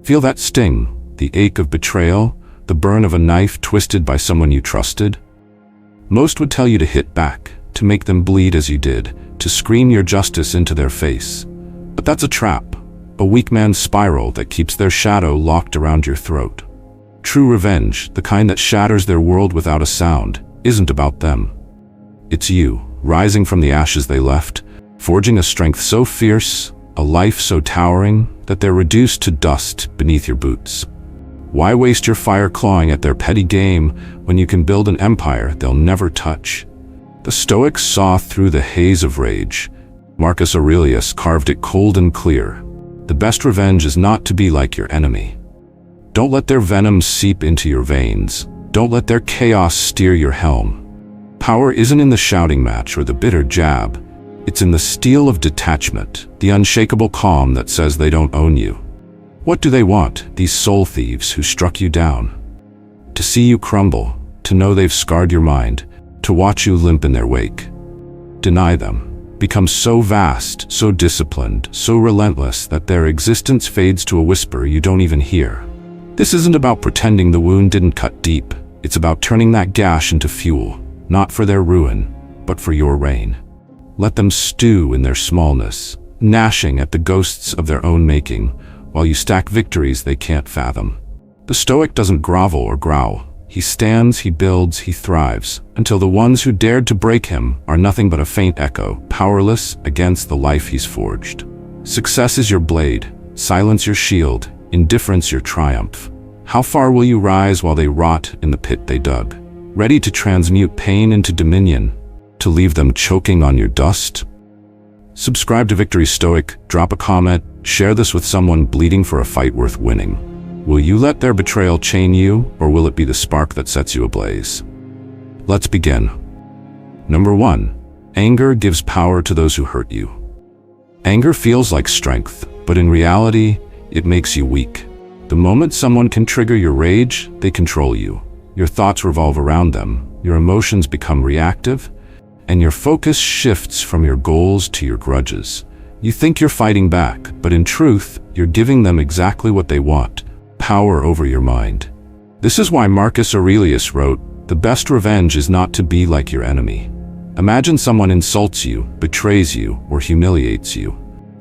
Feel that sting, the ache of betrayal, the burn of a knife twisted by someone you trusted? Most would tell you to hit back, to make them bleed as you did, to scream your justice into their face. But that's a trap, a weak man's spiral that keeps their shadow locked around your throat. True revenge, the kind that shatters their world without a sound, isn't about them. It's you, rising from the ashes they left, forging a strength so fierce, a life so towering, that they're reduced to dust beneath your boots. Why waste your fire clawing at their petty game when you can build an empire they'll never touch? The Stoics saw through the haze of rage. Marcus Aurelius carved it cold and clear. The best revenge is not to be like your enemy. Don't let their venom seep into your veins. Don't let their chaos steer your helm. Power isn't in the shouting match or the bitter jab. It's in the steel of detachment, the unshakable calm that says they don't own you. What do they want, these soul thieves who struck you down? To see you crumble, to know they've scarred your mind, to watch you limp in their wake. Deny them. Become so vast, so disciplined, so relentless that their existence fades to a whisper you don't even hear. This isn't about pretending the wound didn't cut deep. It's about turning that gash into fuel, not for their ruin, but for your reign. Let them stew in their smallness, gnashing at the ghosts of their own making, while you stack victories they can't fathom. The Stoic doesn't grovel or growl. He stands, he builds, he thrives, until the ones who dared to break him are nothing but a faint echo, powerless against the life he's forged. Success is your blade, silence your shield, indifference your triumph. How far will you rise while they rot in the pit they dug? Ready to transmute pain into dominion, to leave them choking on your dust? Subscribe to Victory Stoic, drop a comment, share this with someone bleeding for a fight worth winning. Will you let their betrayal chain you, or will it be the spark that sets you ablaze? Let's begin. Number 1. Anger gives power to those who hurt you. Anger feels like strength, but in reality, it makes you weak. The moment someone can trigger your rage, they control you. Your thoughts revolve around them, your emotions become reactive, and your focus shifts from your goals to your grudges. You think you're fighting back, but in truth, you're giving them exactly what they want: power over your mind. This is why Marcus Aurelius wrote, "The best revenge is not to be like your enemy." Imagine someone insults you, betrays you, or humiliates you.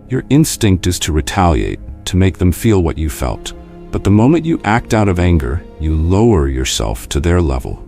Your instinct is to retaliate, to make them feel what you felt. But the moment you act out of anger, you lower yourself to their level.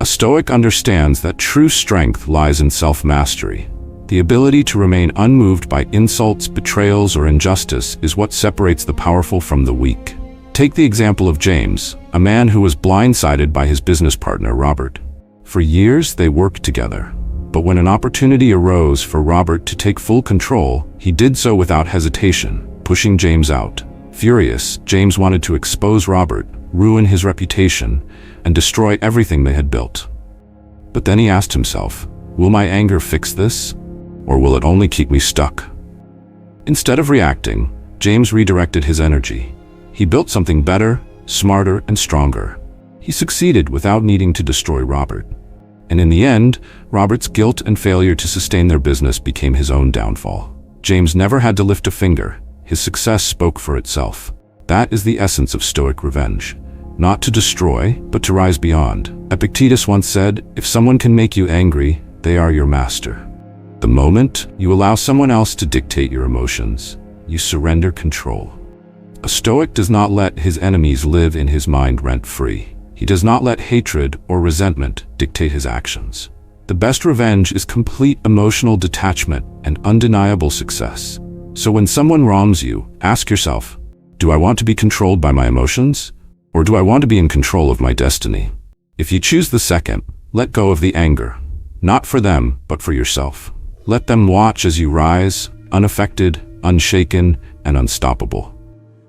A Stoic understands that true strength lies in self-mastery. The ability to remain unmoved by insults, betrayals, or injustice is what separates the powerful from the weak. Take the example of James, a man who was blindsided by his business partner, Robert. For years, they worked together. But when an opportunity arose for Robert to take full control, he did so without hesitation, pushing James out. Furious, James wanted to expose Robert, ruin his reputation, and destroy everything they had built. But then he asked himself, will my anger fix this, or will it only keep me stuck? Instead of reacting, James redirected his energy. He built something better, smarter, and stronger. He succeeded without needing to destroy Robert. And in the end, Robert's guilt and failure to sustain their business became his own downfall. James never had to lift a finger. His success spoke for itself. That is the essence of Stoic revenge. Not to destroy, but to rise beyond. Epictetus once said, if someone can make you angry, they are your master. The moment you allow someone else to dictate your emotions, you surrender control. A Stoic does not let his enemies live in his mind rent-free. He does not let hatred or resentment dictate his actions. The best revenge is complete emotional detachment and undeniable success. So when someone wrongs you, ask yourself, do I want to be controlled by my emotions? Or do I want to be in control of my destiny? If you choose the second, let go of the anger. Not for them, but for yourself. Let them watch as you rise, unaffected, unshaken, and unstoppable.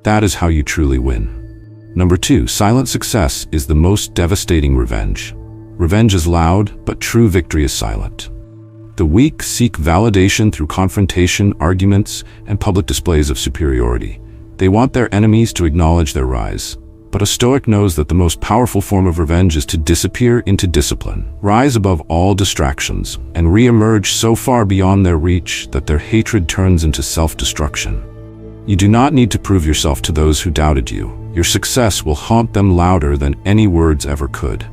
That is how you truly win. Number 2, silent success is the most devastating revenge. Revenge is loud, but true victory is silent. The weak seek validation through confrontation, arguments, and public displays of superiority. They want their enemies to acknowledge their rise. But a Stoic knows that the most powerful form of revenge is to disappear into discipline, rise above all distractions, and re-emerge so far beyond their reach that their hatred turns into self-destruction. You do not need to prove yourself to those who doubted you. Your success will haunt them louder than any words ever could.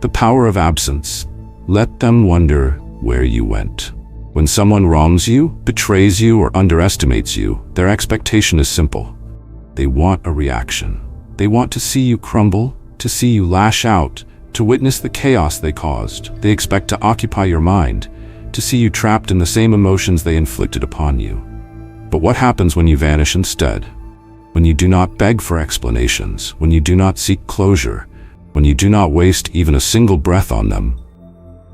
The power of absence. Let them wonder where you went. When someone wrongs you, betrays you, or underestimates you, their expectation is simple. They want a reaction. They want to see you crumble, to see you lash out, to witness the chaos they caused. They expect to occupy your mind, to see you trapped in the same emotions they inflicted upon you. But what happens when you vanish instead? When you do not beg for explanations, when you do not seek closure, when you do not waste even a single breath on them?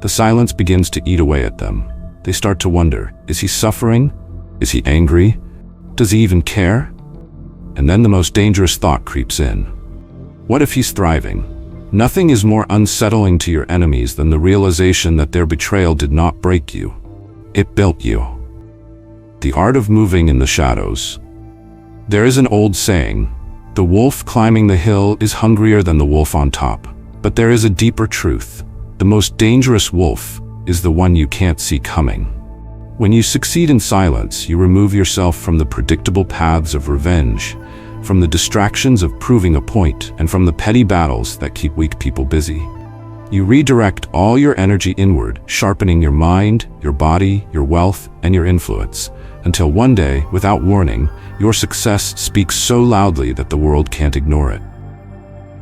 The silence begins to eat away at them. They start to wonder, is he suffering? Is he angry? Does he even care? And then the most dangerous thought creeps in. What if he's thriving? Nothing is more unsettling to your enemies than the realization that their betrayal did not break you. It built you. The art of moving in the shadows. There is an old saying, the wolf climbing the hill is hungrier than the wolf on top. But there is a deeper truth. The most dangerous wolf is the one you can't see coming. When you succeed in silence, you remove yourself from the predictable paths of revenge, from the distractions of proving a point, and from the petty battles that keep weak people busy. You redirect all your energy inward, sharpening your mind, your body, your wealth, and your influence, until one day, without warning, your success speaks so loudly that the world can't ignore it.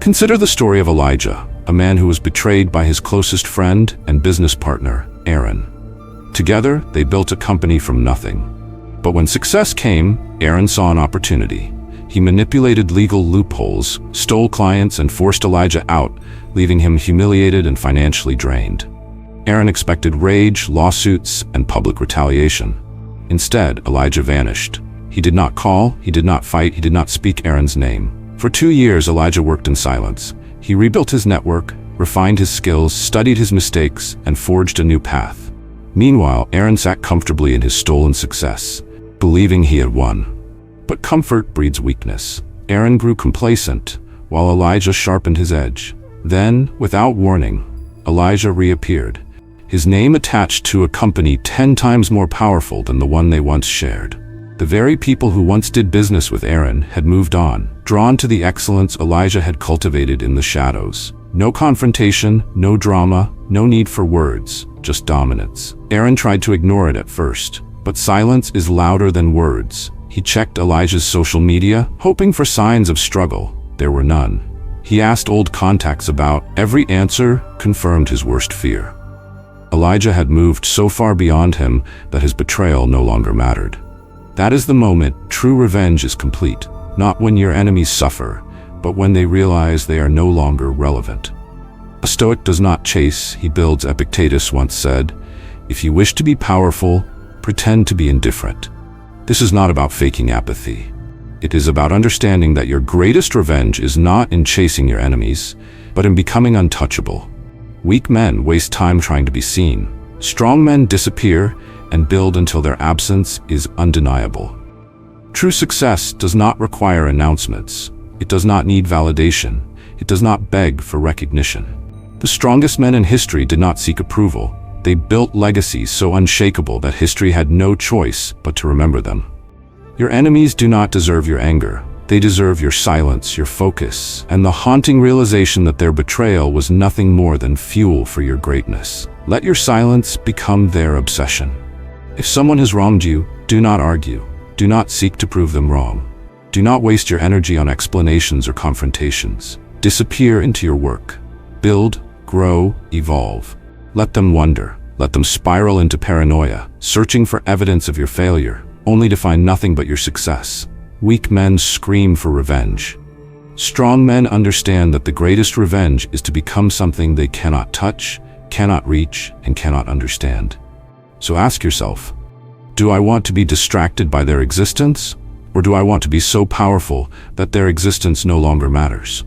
Consider the story of Elijah, a man who was betrayed by his closest friend and business partner, Aaron. Together, they built a company from nothing. But when success came, Aaron saw an opportunity. He manipulated legal loopholes, stole clients, and forced Elijah out, leaving him humiliated and financially drained. Aaron expected rage, lawsuits, and public retaliation. Instead, Elijah vanished. He did not call, he did not fight, he did not speak Aaron's name. For 2 years, Elijah worked in silence. He rebuilt his network, refined his skills, studied his mistakes, and forged a new path. Meanwhile, Aaron sat comfortably in his stolen success, believing he had won. But comfort breeds weakness. Aaron grew complacent, while Elijah sharpened his edge. Then, without warning, Elijah reappeared, his name attached to a company 10 times more powerful than the one they once shared. The very people who once did business with Aaron had moved on, drawn to the excellence Elijah had cultivated in the shadows. No confrontation, no drama, no need for words, just dominance. Aaron tried to ignore it at first, but silence is louder than words. He checked Elijah's social media, hoping for signs of struggle. There were none. He asked old contacts about. Every answer confirmed his worst fear. Elijah had moved so far beyond him that his betrayal no longer mattered. That is the moment true revenge is complete, not when your enemies suffer, but when they realize they are no longer relevant. A Stoic does not chase, he builds, Epictetus once said. If you wish to be powerful, pretend to be indifferent. This is not about faking apathy. It is about understanding that your greatest revenge is not in chasing your enemies, but in becoming untouchable. Weak men waste time trying to be seen. Strong men disappear and build until their absence is undeniable. True success does not require announcements. It does not need validation. It does not beg for recognition. The strongest men in history did not seek approval. They built legacies so unshakable that history had no choice but to remember them. Your enemies do not deserve your anger. They deserve your silence, your focus, and the haunting realization that their betrayal was nothing more than fuel for your greatness. Let your silence become their obsession. If someone has wronged you, do not argue. Do not seek to prove them wrong. Do not waste your energy on explanations or confrontations. Disappear into your work. Build, grow, evolve. Let them wonder. Let them spiral into paranoia, searching for evidence of your failure, only to find nothing but your success. Weak men scream for revenge. Strong men understand that the greatest revenge is to become something they cannot touch, cannot reach, and cannot understand. So ask yourself, do I want to be distracted by their existence, or do I want to be so powerful that their existence no longer matters?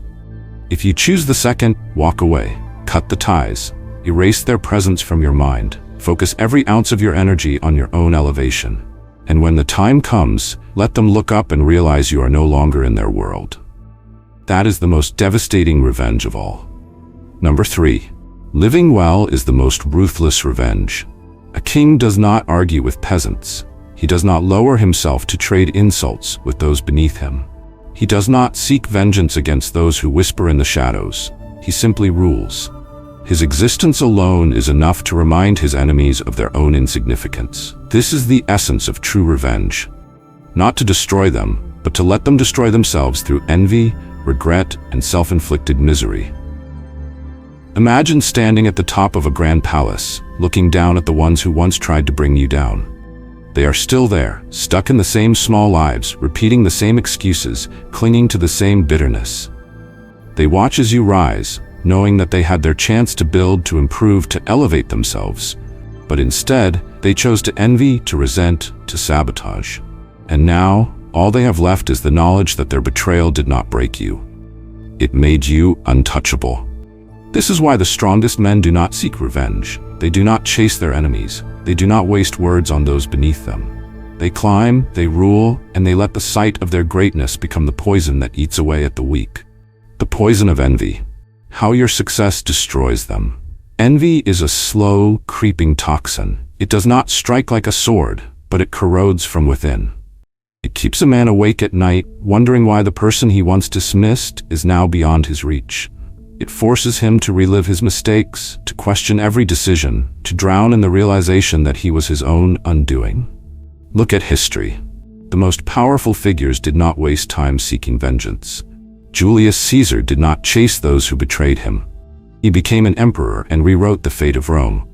If you choose the second, walk away, cut the ties, erase their presence from your mind, focus every ounce of your energy on your own elevation. And when the time comes, let them look up and realize you are no longer in their world. That is the most devastating revenge of all. Number 3. Living well is the most ruthless revenge. A king does not argue with peasants. He does not lower himself to trade insults with those beneath him. He does not seek vengeance against those who whisper in the shadows. He simply rules. His existence alone is enough to remind his enemies of their own insignificance. This is the essence of true revenge. Not to destroy them, but to let them destroy themselves through envy, regret, and self-inflicted misery. Imagine standing at the top of a grand palace, looking down at the ones who once tried to bring you down. They are still there, stuck in the same small lives, repeating the same excuses, clinging to the same bitterness. They watch as you rise, knowing that they had their chance to build, to improve, to elevate themselves. But instead, they chose to envy, to resent, to sabotage. And now, all they have left is the knowledge that their betrayal did not break you. It made you untouchable. This is why the strongest men do not seek revenge. They do not chase their enemies. They do not waste words on those beneath them. They climb, they rule, and they let the sight of their greatness become the poison that eats away at the weak. The poison of envy. How your success destroys them. Envy is a slow, creeping toxin. It does not strike like a sword, but it corrodes from within. It keeps a man awake at night, wondering why the person he once dismissed is now beyond his reach. It forces him to relive his mistakes, to question every decision, to drown in the realization that he was his own undoing. Look at history. The most powerful figures did not waste time seeking vengeance. Julius Caesar did not chase those who betrayed him. He became an emperor and rewrote the fate of Rome.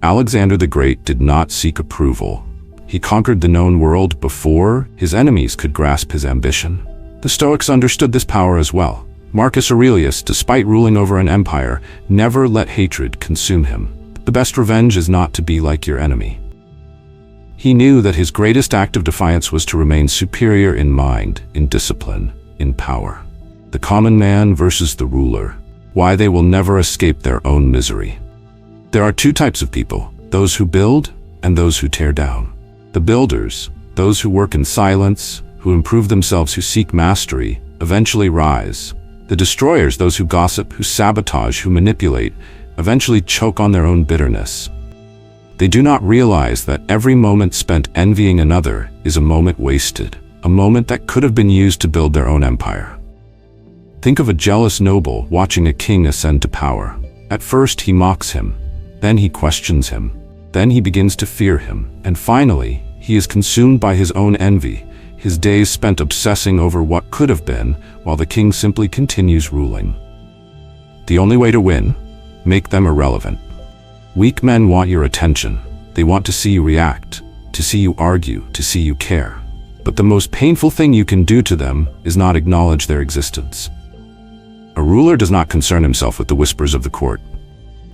Alexander the Great did not seek approval. He conquered the known world before his enemies could grasp his ambition. The Stoics understood this power as well. Marcus Aurelius, despite ruling over an empire, never let hatred consume him. The best revenge is not to be like your enemy. He knew that his greatest act of defiance was to remain superior in mind, in discipline, in power. The common man versus the ruler. Why they will never escape their own misery. There are two types of people, those who build and those who tear down. The builders, those who work in silence, who improve themselves, who seek mastery, eventually rise. The destroyers, those who gossip, who sabotage, who manipulate, eventually choke on their own bitterness. They do not realize that every moment spent envying another is a moment wasted, a moment that could have been used to build their own empire. Think of a jealous noble watching a king ascend to power. At first he mocks him, then he questions him, then he begins to fear him, and finally, he is consumed by his own envy, his days spent obsessing over what could have been, while the king simply continues ruling. The only way to win? Make them irrelevant. Weak men want your attention. They want to see you react, to see you argue, to see you care. But the most painful thing you can do to them is not acknowledge their existence. A ruler does not concern himself with the whispers of the court.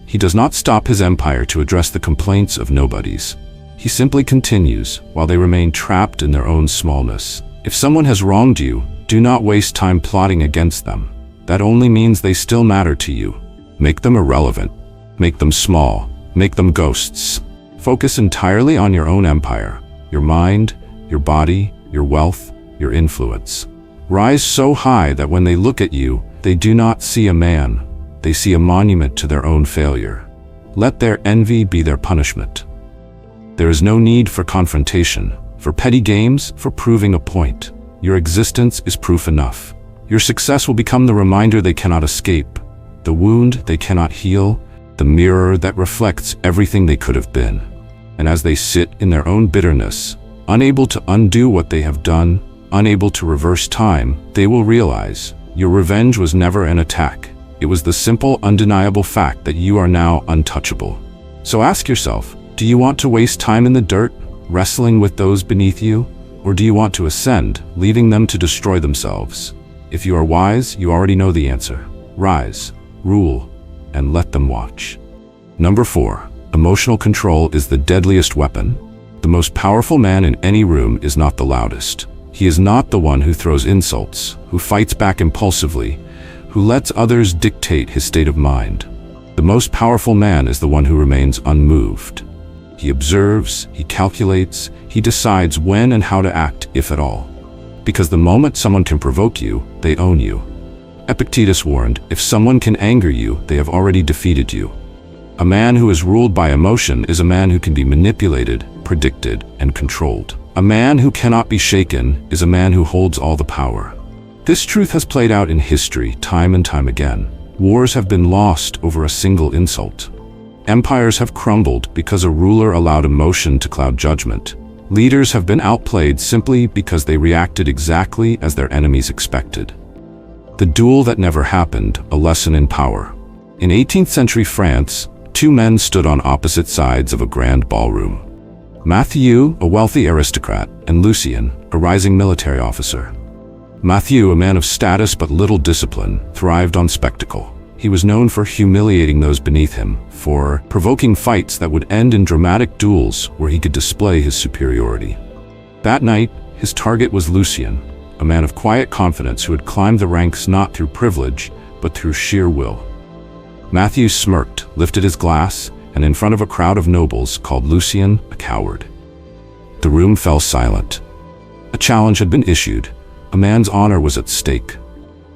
He does not stop his empire to address the complaints of nobodies. He simply continues, while they remain trapped in their own smallness. If someone has wronged you, do not waste time plotting against them. That only means they still matter to you. Make them irrelevant. Make them small. Make them ghosts. Focus entirely on your own empire, your mind, your body, your wealth, your influence. Rise so high that when they look at you, they do not see a man. They see a monument to their own failure. Let their envy be their punishment. There is no need for confrontation, for petty games, for proving a point. Your existence is proof enough. Your success will become the reminder they cannot escape, the wound they cannot heal, the mirror that reflects everything they could have been. And as they sit in their own bitterness, unable to undo what they have done, unable to reverse time, they will realize your revenge was never an attack. It was the simple, undeniable fact that you are now untouchable. So ask yourself, do you want to waste time in the dirt, wrestling with those beneath you? Or do you want to ascend, leaving them to destroy themselves? If you are wise, you already know the answer. Rise, rule, and let them watch. Number 4. Emotional control is the deadliest weapon. The most powerful man in any room is not the loudest. He is not the one who throws insults, who fights back impulsively, who lets others dictate his state of mind. The most powerful man is the one who remains unmoved. He observes, he calculates, he decides when and how to act, if at all. Because the moment someone can provoke you, they own you. Epictetus warned, if someone can anger you, they have already defeated you. A man who is ruled by emotion is a man who can be manipulated, predicted, and controlled. A man who cannot be shaken is a man who holds all the power. This truth has played out in history time and time again. Wars have been lost over a single insult. Empires have crumbled because a ruler allowed emotion to cloud judgment. Leaders have been outplayed simply because they reacted exactly as their enemies expected. The duel that never happened, a lesson in power. In 18th century France, two men stood on opposite sides of a grand ballroom. Mathieu, a wealthy aristocrat, and Lucien, a rising military officer. Mathieu, a man of status but little discipline, thrived on spectacle. He was known for humiliating those beneath him, for provoking fights that would end in dramatic duels where he could display his superiority. That night, his target was Lucien, a man of quiet confidence who had climbed the ranks not through privilege, but through sheer will. Mathieu smirked, lifted his glass, and in front of a crowd of nobles called Lucien a coward. The room fell silent. A challenge had been issued. A man's honor was at stake.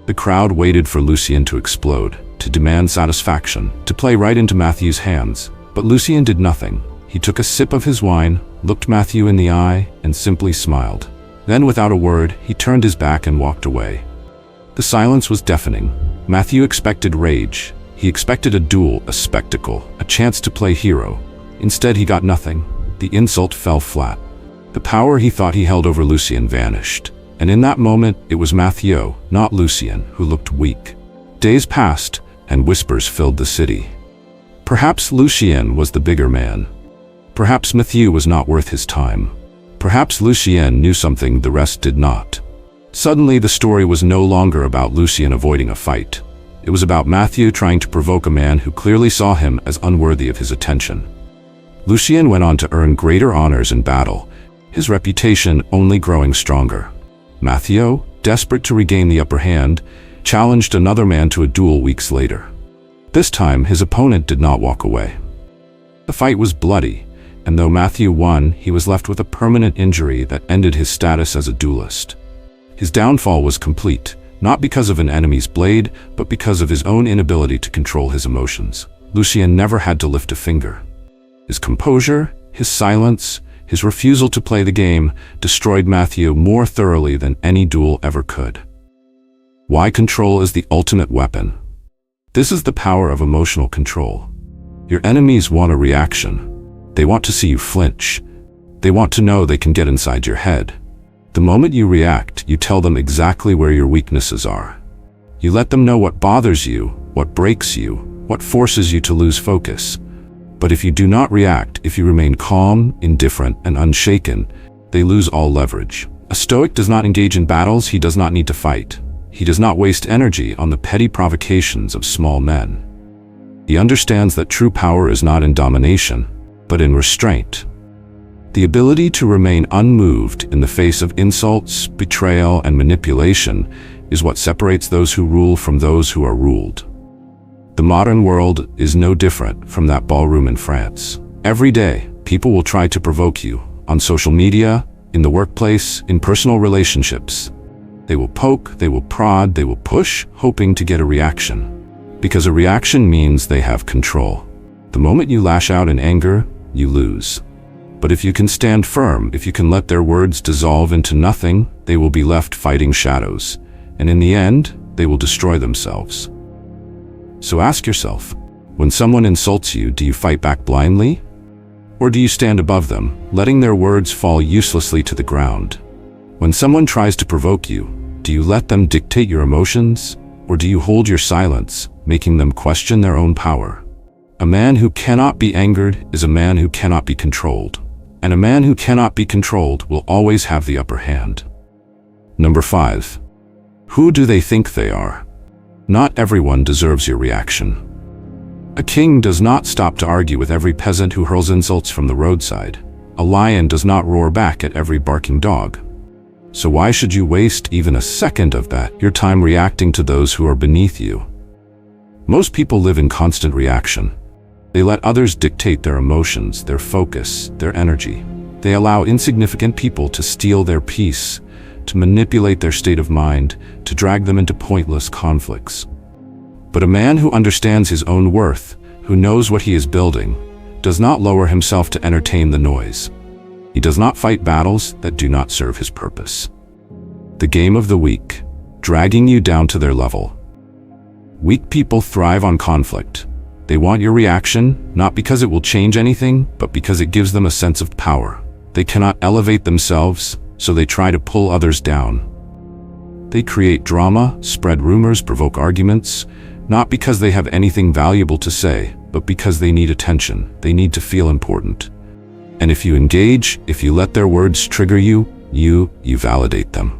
The crowd waited for Lucien to explode, to demand satisfaction, to play right into Mathieu's hands. But Lucien did nothing. He took a sip of his wine, looked Mathieu in the eye, and simply smiled. Then, without a word, he turned his back and walked away. The silence was deafening. Mathieu expected rage. He expected a duel, a spectacle, a chance to play hero. Instead, he got nothing. The insult fell flat. The power he thought he held over Lucien vanished. And in that moment, it was Mathieu, not Lucien, who looked weak. Days passed, and whispers filled the city. Perhaps Lucien was the bigger man. Perhaps Mathieu was not worth his time. Perhaps Lucien knew something the rest did not. Suddenly, the story was no longer about Lucien avoiding a fight. It was about Mathieu trying to provoke a man who clearly saw him as unworthy of his attention. Lucien went on to earn greater honors in battle, his reputation only growing stronger. Mathieu, desperate to regain the upper hand, challenged another man to a duel weeks later. This time, his opponent did not walk away. The fight was bloody, and though Mathieu won, he was left with a permanent injury that ended his status as a duelist. His downfall was complete, not because of an enemy's blade, but because of his own inability to control his emotions. Lucien never had to lift a finger. His composure, his silence, his refusal to play the game destroyed Mathieu more thoroughly than any duel ever could. Why control is the ultimate weapon? This is the power of emotional control. Your enemies want a reaction. They want to see you flinch. They want to know they can get inside your head. The moment you react, you tell them exactly where your weaknesses are. You let them know what bothers you, what breaks you, what forces you to lose focus. But if you do not react, if you remain calm, indifferent, and unshaken, they lose all leverage. A Stoic does not engage in battles he does not need to fight. He does not waste energy on the petty provocations of small men. He understands that true power is not in domination, but in restraint. The ability to remain unmoved in the face of insults, betrayal, and manipulation is what separates those who rule from those who are ruled. The modern world is no different from that ballroom in France. Every day, people will try to provoke you, on social media, in the workplace, in personal relationships. They will poke, they will prod, they will push, hoping to get a reaction. Because a reaction means they have control. The moment you lash out in anger, you lose. But if you can stand firm, if you can let their words dissolve into nothing, they will be left fighting shadows. And in the end, they will destroy themselves. So ask yourself, when someone insults you, do you fight back blindly? Or do you stand above them, letting their words fall uselessly to the ground? When someone tries to provoke you, do you let them dictate your emotions? Or do you hold your silence, making them question their own power? A man who cannot be angered is a man who cannot be controlled. And a man who cannot be controlled will always have the upper hand. Number 5. Who do they think they are? Not everyone deserves your reaction. A king does not stop to argue with every peasant who hurls insults from the roadside. A lion does not roar back at every barking dog. So why should you waste even a second of your time reacting to those who are beneath you? Most people live in constant reaction. They let others dictate their emotions, their focus, their energy. They allow insignificant people to steal their peace, to manipulate their state of mind, to drag them into pointless conflicts. But a man who understands his own worth who knows what he is building, does not lower himself to entertain the noise. He does not fight battles that do not serve his purpose. The game of the weak, dragging you down to their level. Weak people thrive on conflict. They want your reaction, not because it will change anything, but because it gives them a sense of power. They cannot elevate themselves, so they try to pull others down. They create drama, spread rumors, provoke arguments, not because they have anything valuable to say, but because they need attention. They need to feel important. And if you engage, if you let their words trigger you validate them.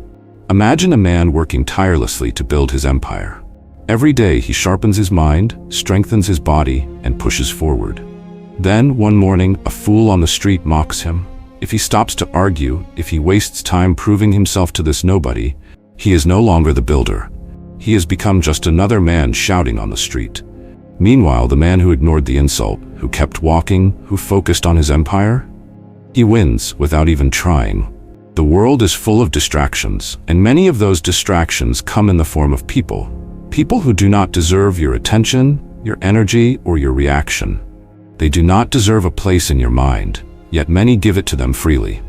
Imagine a man working tirelessly to build his empire. Every day he sharpens his mind, strengthens his body, and pushes forward. Then, one morning, a fool on the street mocks him. If he stops to argue, if he wastes time proving himself to this nobody, he is no longer the builder. He has become just another man shouting on the street. Meanwhile, the man who ignored the insult, who kept walking, who focused on his empire, he wins without even trying. The world is full of distractions, and many of those distractions come in the form of people. People who do not deserve your attention, your energy, or your reaction. They do not deserve a place in your mind, yet many give it to them freely.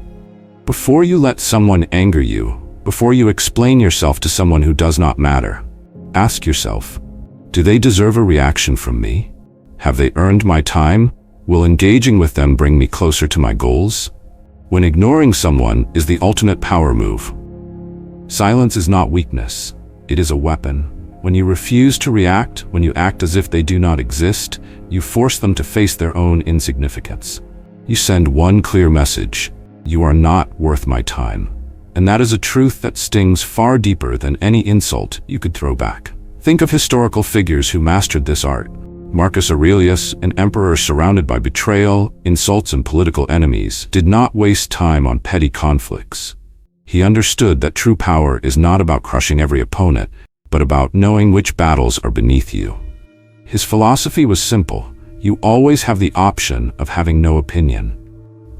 Before you let someone anger you, before you explain yourself to someone who does not matter, ask yourself, do they deserve a reaction from me? Have they earned my time? Will engaging with them bring me closer to my goals? When ignoring someone is the ultimate power move. Silence is not weakness, it is a weapon. When you refuse to react, when you act as if they do not exist, you force them to face their own insignificance. You send one clear message: you are not worth my time. And that is a truth that stings far deeper than any insult you could throw back. Think of historical figures who mastered this art. Marcus Aurelius, an emperor surrounded by betrayal, insults, and political enemies, did not waste time on petty conflicts. He understood that true power is not about crushing every opponent, but about knowing which battles are beneath you. His philosophy was simple: you always have the option of having no opinion.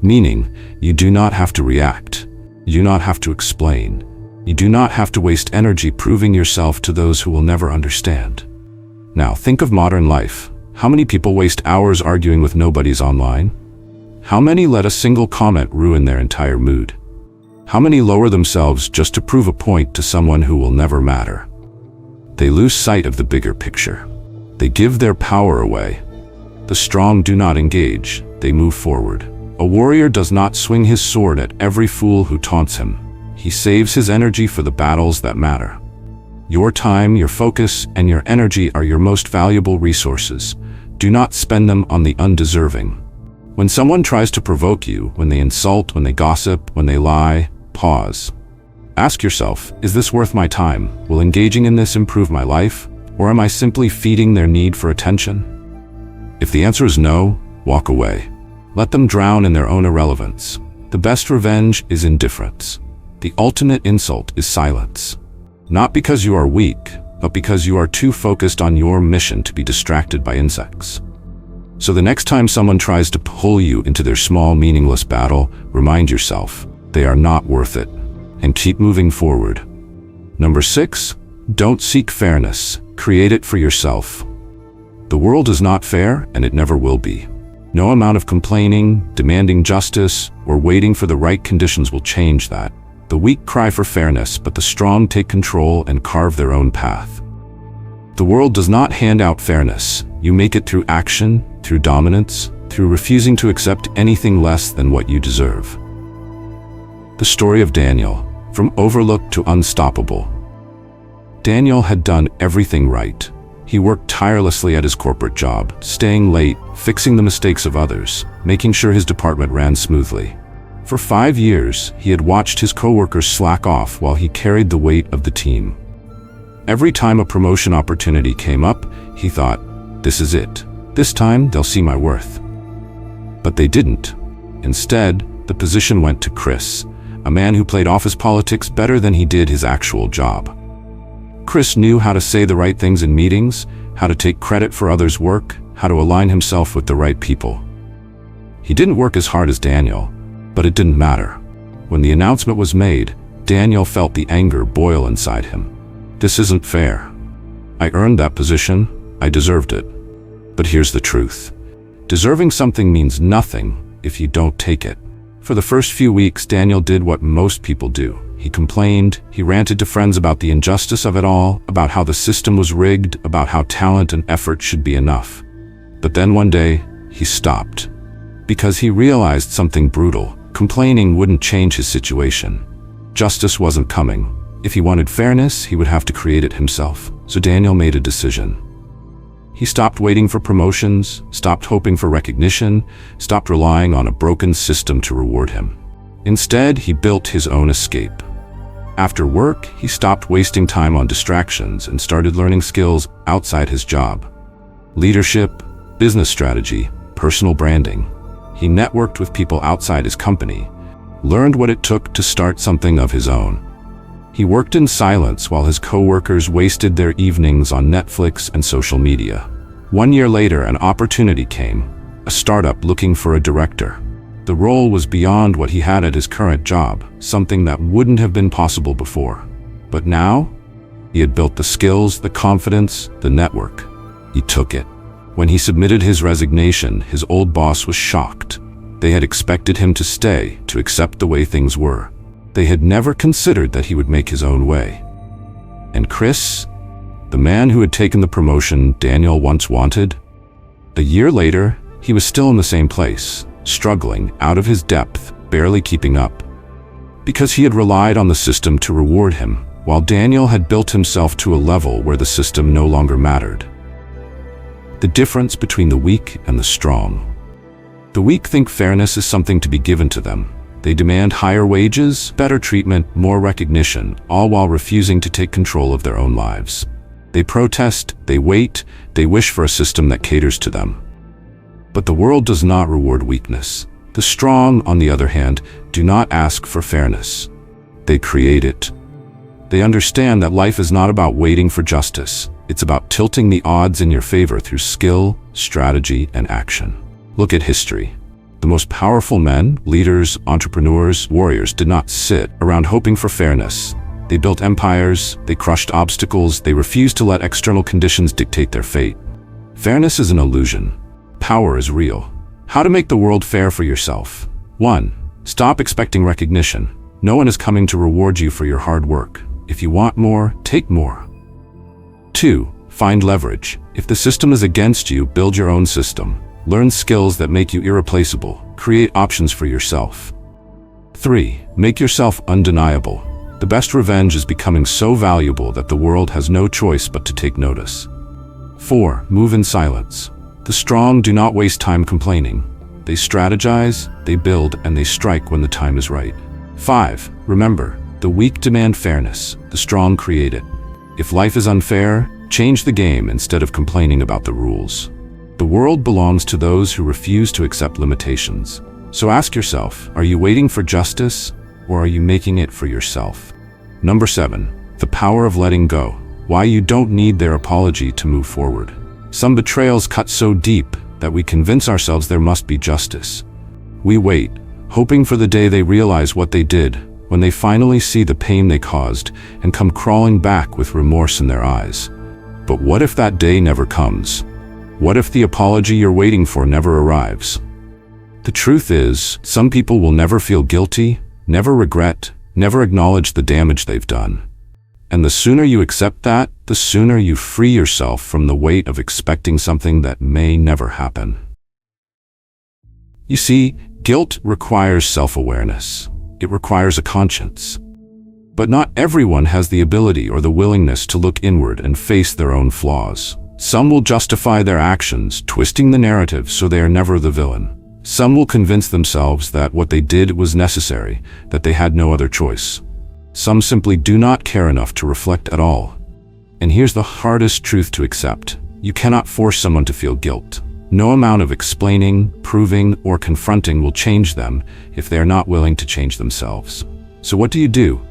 Meaning, you do not have to react. You do not have to explain. You do not have to waste energy proving yourself to those who will never understand. Now, think of modern life. How many people waste hours arguing with nobodies online? How many let a single comment ruin their entire mood? How many lower themselves just to prove a point to someone who will never matter? They lose sight of the bigger picture. They give their power away. The strong do not engage, they move forward. A warrior does not swing his sword at every fool who taunts him. He saves his energy for the battles that matter. Your time, your focus, and your energy are your most valuable resources. Do not spend them on the undeserving. When someone tries to provoke you, when they insult, when they gossip, when they lie, pause. Ask yourself, is this worth my time? Will engaging in this improve my life? Or am I simply feeding their need for attention? If the answer is no, walk away. Let them drown in their own irrelevance. The best revenge is indifference. The ultimate insult is silence. Not because you are weak, but because you are too focused on your mission to be distracted by insects. So the next time someone tries to pull you into their small, meaningless battle, remind yourself, they are not worth it, and keep moving forward. Number 6, don't seek fairness, create it for yourself. The world is not fair, and it never will be. No amount of complaining, demanding justice, or waiting for the right conditions will change that. The weak cry for fairness, but the strong take control and carve their own path. The world does not hand out fairness. You make it through action, through dominance, through refusing to accept anything less than what you deserve. The story of Daniel, from overlooked to unstoppable. Daniel had done everything right. He worked tirelessly at his corporate job, staying late, fixing the mistakes of others, making sure his department ran smoothly. For 5 years, he had watched his coworkers slack off while he carried the weight of the team. Every time a promotion opportunity came up, he thought, this is it. This time, they'll see my worth. But they didn't. Instead, the position went to Chris, a man who played office politics better than he did his actual job. Chris knew how to say the right things in meetings, how to take credit for others' work, how to align himself with the right people. He didn't work as hard as Daniel, but it didn't matter. When the announcement was made, Daniel felt the anger boil inside him. This isn't fair. I earned that position. I deserved it. But here's the truth. Deserving something means nothing if you don't take it. For the first few weeks, Daniel did what most people do. He complained, he ranted to friends about the injustice of it all, about how the system was rigged, about how talent and effort should be enough. But then one day, he stopped. Because he realized something brutal. Complaining wouldn't change his situation. Justice wasn't coming. If he wanted fairness, he would have to create it himself. So Daniel made a decision. He stopped waiting for promotions, stopped hoping for recognition, stopped relying on a broken system to reward him. Instead, he built his own escape. After work, he stopped wasting time on distractions and started learning skills outside his job. Leadership, business strategy, personal branding. He networked with people outside his company, learned what it took to start something of his own. He worked in silence while his co-workers wasted their evenings on Netflix and social media. 1 year later, an opportunity came, a startup looking for a director. The role was beyond what he had at his current job, something that wouldn't have been possible before. But now, he had built the skills, the confidence, the network. He took it. When he submitted his resignation, his old boss was shocked. They had expected him to stay, to accept the way things were. They had never considered that he would make his own way. And Chris, the man who had taken the promotion Daniel once wanted, a year later, he was still in the same place, struggling, out of his depth, barely keeping up. Because he had relied on the system to reward him, while Daniel had built himself to a level where the system no longer mattered. The difference between the weak and the strong. The weak think fairness is something to be given to them. They demand higher wages, better treatment, more recognition, all while refusing to take control of their own lives. They protest, they wait, they wish for a system that caters to them. But the world does not reward weakness. The strong, on the other hand, do not ask for fairness. They create it. They understand that life is not about waiting for justice. It's about tilting the odds in your favor through skill, strategy, and action. Look at history. The most powerful men, leaders, entrepreneurs, warriors did not sit around hoping for fairness. They built empires, they crushed obstacles, they refused to let external conditions dictate their fate. Fairness is an illusion. Power is real. How to make the world fair for yourself. 1. Stop expecting recognition. No one is coming to reward you for your hard work. If you want more, take more. 2. Find leverage. If the system is against you, build your own system. Learn skills that make you irreplaceable. Create options for yourself. 3. Make yourself undeniable. The best revenge is becoming so valuable that the world has no choice but to take notice. 4. Move in silence. The strong do not waste time complaining. They strategize, they build, and they strike when the time is right. 5. Remember, the weak demand fairness, the strong create it. If life is unfair, change the game instead of complaining about the rules. The world belongs to those who refuse to accept limitations. So ask yourself, are you waiting for justice, or are you making it for yourself? Number 7. The power of letting go. Why you don't need their apology to move forward. Some betrayals cut so deep that we convince ourselves there must be justice. We wait, hoping for the day they realize what they did, when they finally see the pain they caused and come crawling back with remorse in their eyes. But what if that day never comes? What if the apology you're waiting for never arrives? The truth is, some people will never feel guilty, never regret, never acknowledge the damage they've done. And the sooner you accept that, the sooner you free yourself from the weight of expecting something that may never happen. You see, guilt requires self-awareness. It requires a conscience. But not everyone has the ability or the willingness to look inward and face their own flaws. Some will justify their actions, twisting the narrative so they are never the villain. Some will convince themselves that what they did was necessary, that they had no other choice. Some simply do not care enough to reflect at all. And here's the hardest truth to accept. You cannot force someone to feel guilt. No amount of explaining, proving, or confronting will change them if they are not willing to change themselves. So what do?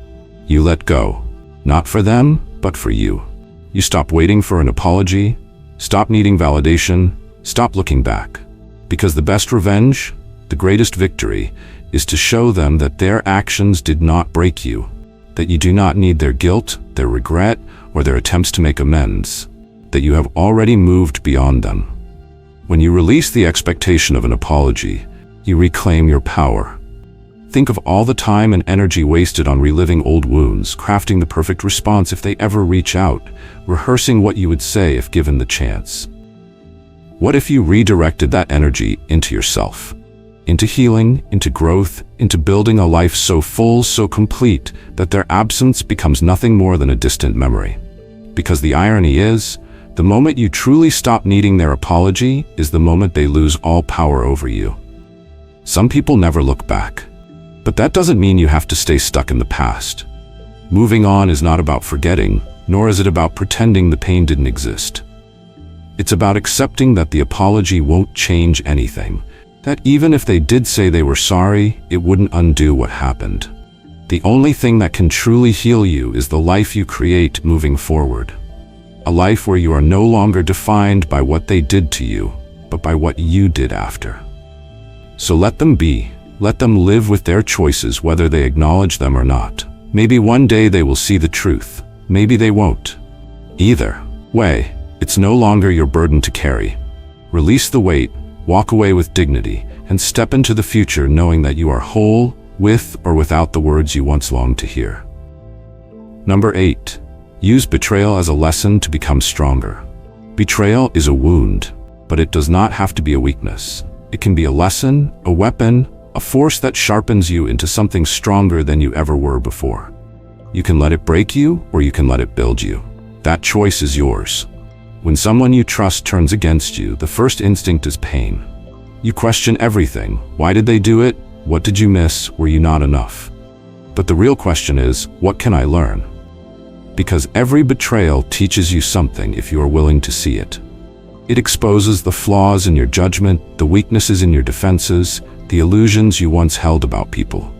You let go. Not for them, but for you. You stop waiting for an apology, stop needing validation, stop looking back. Because the best revenge, the greatest victory, is to show them that their actions did not break you, that you do not need their guilt, their regret, or their attempts to make amends, that you have already moved beyond them. When you release the expectation of an apology, you reclaim your power. Think of all the time and energy wasted on reliving old wounds, crafting the perfect response if they ever reach out, rehearsing what you would say if given the chance. What if you redirected that energy into yourself? Into healing, into growth, into building a life so full, so complete, that their absence becomes nothing more than a distant memory. Because the irony is, the moment you truly stop needing their apology is the moment they lose all power over you. Some people never look back. But that doesn't mean you have to stay stuck in the past. Moving on is not about forgetting, nor is it about pretending the pain didn't exist. It's about accepting that the apology won't change anything, that even if they did say they were sorry, it wouldn't undo what happened. The only thing that can truly heal you is the life you create moving forward. A life where you are no longer defined by what they did to you, but by what you did after. So let them be. Let them live with their choices whether they acknowledge them or not. Maybe one day they will see the truth. Maybe they won't. Either way, it's no longer your burden to carry. Release the weight, walk away with dignity, and step into the future knowing that you are whole, with or without the words you once longed to hear. Number 8. Use betrayal as a lesson to become stronger. Betrayal is a wound, but it does not have to be a weakness. It can be a lesson, a weapon, a force that sharpens you into something stronger than you ever were before. You can let it break you, or you can let it build you. That choice is yours. When someone you trust turns against you, the first instinct is pain. You question everything. Why did they do it? What did you miss? Were you not enough? But the real question is, what can I learn? Because every betrayal teaches you something if you are willing to see it. It exposes the flaws in your judgment, the weaknesses in your defenses, the illusions you once held about people.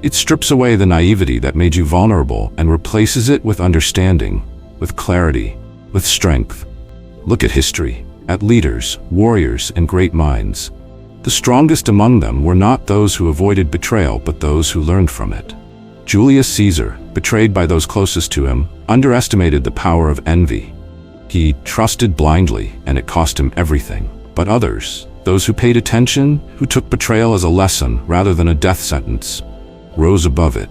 It strips away the naivety that made you vulnerable and replaces it with understanding, with clarity, with strength. Look at history, at leaders, warriors, and great minds. The strongest among them were not those who avoided betrayal, but those who learned from it. Julius Caesar, betrayed by those closest to him, underestimated the power of envy. He trusted blindly, and it cost him everything. But others, those who paid attention, who took betrayal as a lesson rather than a death sentence, rose above it.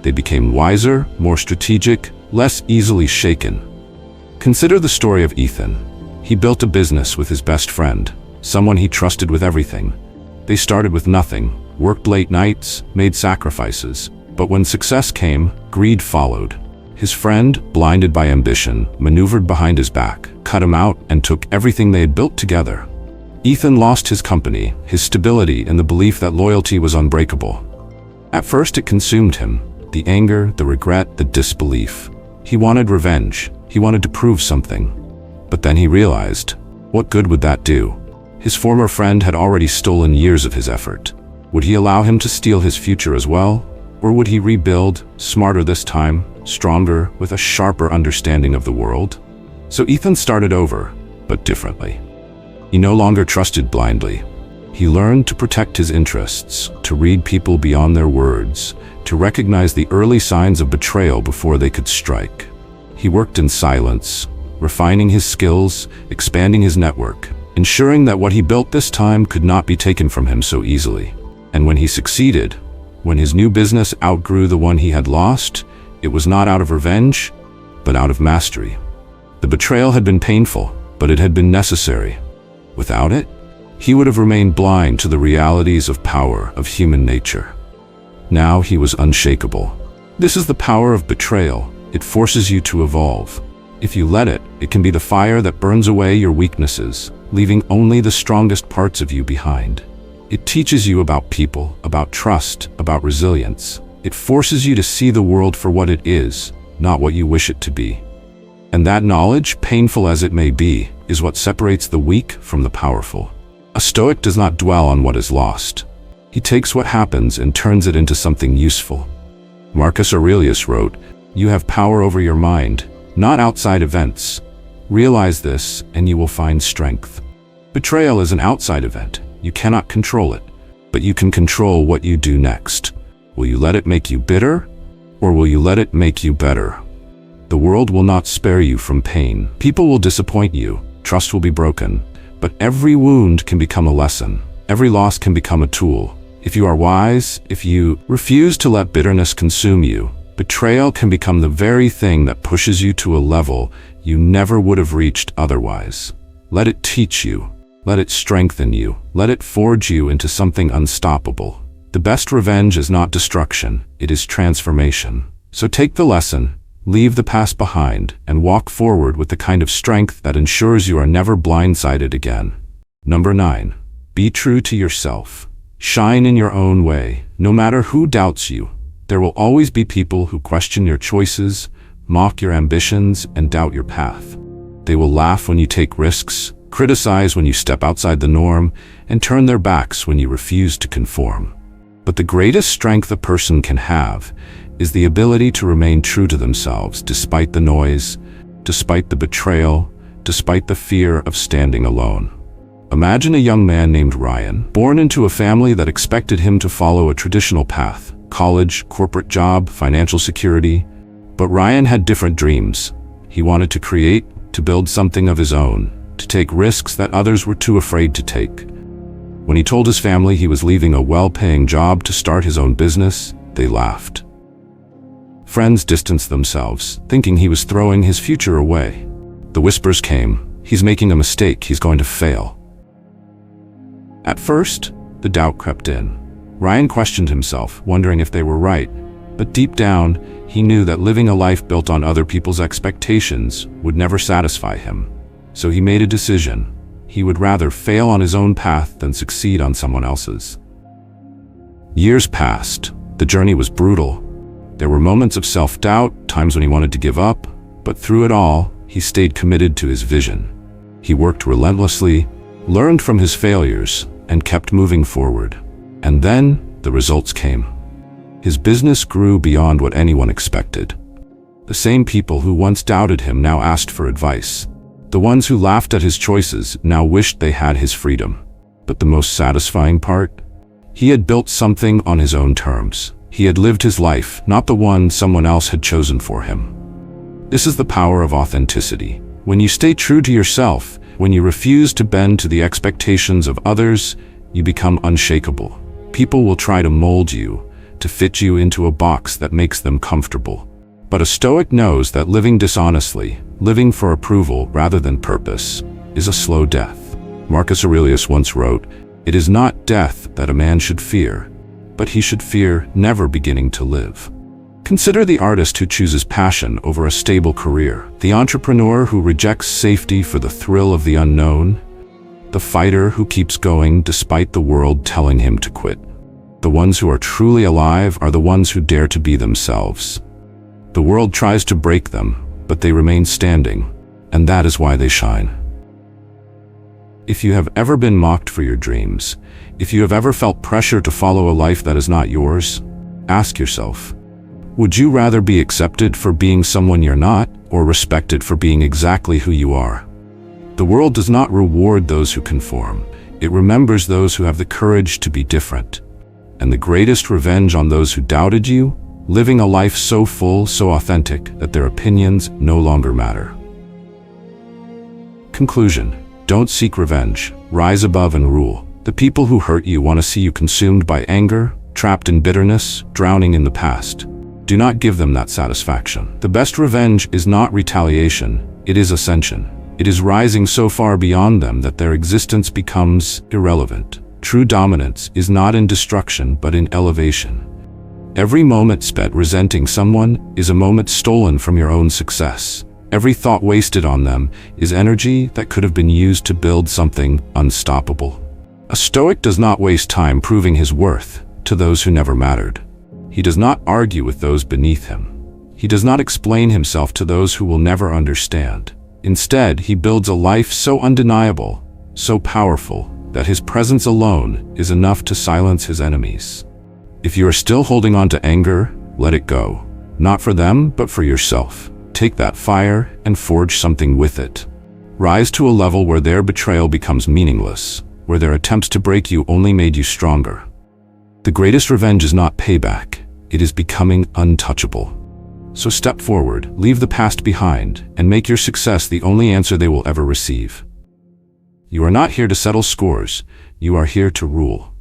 They became wiser, more strategic, less easily shaken. Consider the story of Ethan. He built a business with his best friend, someone he trusted with everything. They started with nothing, worked late nights, made sacrifices. But when success came, greed followed. His friend, blinded by ambition, maneuvered behind his back, cut him out, and took everything they had built together. Ethan lost his company, his stability, and the belief that loyalty was unbreakable. At first it consumed him, the anger, the regret, the disbelief. He wanted revenge. He wanted to prove something. But then he realized, what good would that do? His former friend had already stolen years of his effort. Would he allow him to steal his future as well? Or would he rebuild, smarter this time, stronger, with a sharper understanding of the world? So Ethan started over, but differently. He no longer trusted blindly. He learned to protect his interests, to read people beyond their words, to recognize the early signs of betrayal before they could strike. He worked in silence, refining his skills, expanding his network, ensuring that what he built this time could not be taken from him so easily. And when he succeeded, when his new business outgrew the one he had lost, it was not out of revenge, but out of mastery. The betrayal had been painful, but it had been necessary. Without it, he would have remained blind to the realities of power, of human nature. Now he was unshakable. This is the power of betrayal. It forces you to evolve. If you let it, it can be the fire that burns away your weaknesses, leaving only the strongest parts of you behind. It teaches you about people, about trust, about resilience. It forces you to see the world for what it is, not what you wish it to be. And that knowledge, painful as it may be, is what separates the weak from the powerful. A Stoic does not dwell on what is lost. He takes what happens and turns it into something useful. Marcus Aurelius wrote, "You have power over your mind, not outside events. Realize this, and you will find strength." Betrayal is an outside event. You cannot control it, but you can control what you do next. Will you let it make you bitter, or will you let it make you better? The world will not spare you from pain. People will disappoint you, trust will be broken, But every wound can become a lesson. Every loss can become a tool. If you are wise, if you refuse to let bitterness consume you, betrayal can become the very thing that pushes you to a level you never would have reached otherwise. Let it teach you. Let it strengthen you. Let it forge you into something unstoppable. The best revenge is not destruction, it is transformation. So take the lesson, leave the past behind, and walk forward with the kind of strength that ensures you are never blindsided again. Number 9. Be true to yourself. Shine in your own way. No matter who doubts you, there will always be people who question your choices, mock your ambitions, and doubt your path. They will laugh when you take risks, criticize when you step outside the norm, and turn their backs when you refuse to conform. But the greatest strength a person can have is the ability to remain true to themselves despite the noise, despite the betrayal, despite the fear of standing alone. Imagine a young man named Ryan, born into a family that expected him to follow a traditional path: college, corporate job, financial security. But Ryan had different dreams. He wanted to create, to build something of his own, to take risks that others were too afraid to take. When he told his family he was leaving a well-paying job to start his own business, they laughed. Friends distanced themselves, thinking he was throwing his future away. The whispers came, "He's making a mistake, he's going to fail." At first, the doubt crept in. Ryan questioned himself, wondering if they were right. But deep down, he knew that living a life built on other people's expectations would never satisfy him. So he made a decision. He would rather fail on his own path than succeed on someone else's. Years passed. The journey was brutal. There were moments of self-doubt, times when he wanted to give up, but through it all, he stayed committed to his vision. He worked relentlessly, learned from his failures, and kept moving forward. And then, the results came. His business grew beyond what anyone expected. The same people who once doubted him now asked for advice. The ones who laughed at his choices now wished they had his freedom. But the most satisfying part? He had built something on his own terms. He had lived his life, not the one someone else had chosen for him. This is the power of authenticity. When you stay true to yourself, when you refuse to bend to the expectations of others, you become unshakable. People will try to mold you, to fit you into a box that makes them comfortable. But a Stoic knows that living dishonestly, living for approval rather than purpose, is a slow death. Marcus Aurelius once wrote, "It is not death that a man should fear, but he should fear never beginning to live." Consider the artist who chooses passion over a stable career, the entrepreneur who rejects safety for the thrill of the unknown, the fighter who keeps going despite the world telling him to quit. The ones who are truly alive are the ones who dare to be themselves. The world tries to break them, but they remain standing, and that is why they shine. If you have ever been mocked for your dreams, if you have ever felt pressure to follow a life that is not yours, ask yourself, would you rather be accepted for being someone you're not, or respected for being exactly who you are? The world does not reward those who conform. It remembers those who have the courage to be different. And the greatest revenge on those who doubted you? Living a life so full, so authentic, that their opinions no longer matter. Conclusion: don't seek revenge. Rise above and rule. The people who hurt you want to see you consumed by anger, trapped in bitterness, drowning in the past. Do not give them that satisfaction. The best revenge is not retaliation, it is ascension. It is rising so far beyond them that their existence becomes irrelevant. True dominance is not in destruction but in elevation. Every moment spent resenting someone is a moment stolen from your own success. Every thought wasted on them is energy that could have been used to build something unstoppable. A Stoic does not waste time proving his worth to those who never mattered. He does not argue with those beneath him. He does not explain himself to those who will never understand. Instead, he builds a life so undeniable, so powerful, that his presence alone is enough to silence his enemies. If you are still holding on to anger, let it go. Not for them, but for yourself. Take that fire and forge something with it. Rise to a level where their betrayal becomes meaningless, where their attempts to break you only made you stronger. The greatest revenge is not payback, it is becoming untouchable. So step forward, leave the past behind, and make your success the only answer they will ever receive. You are not here to settle scores. You are here to rule.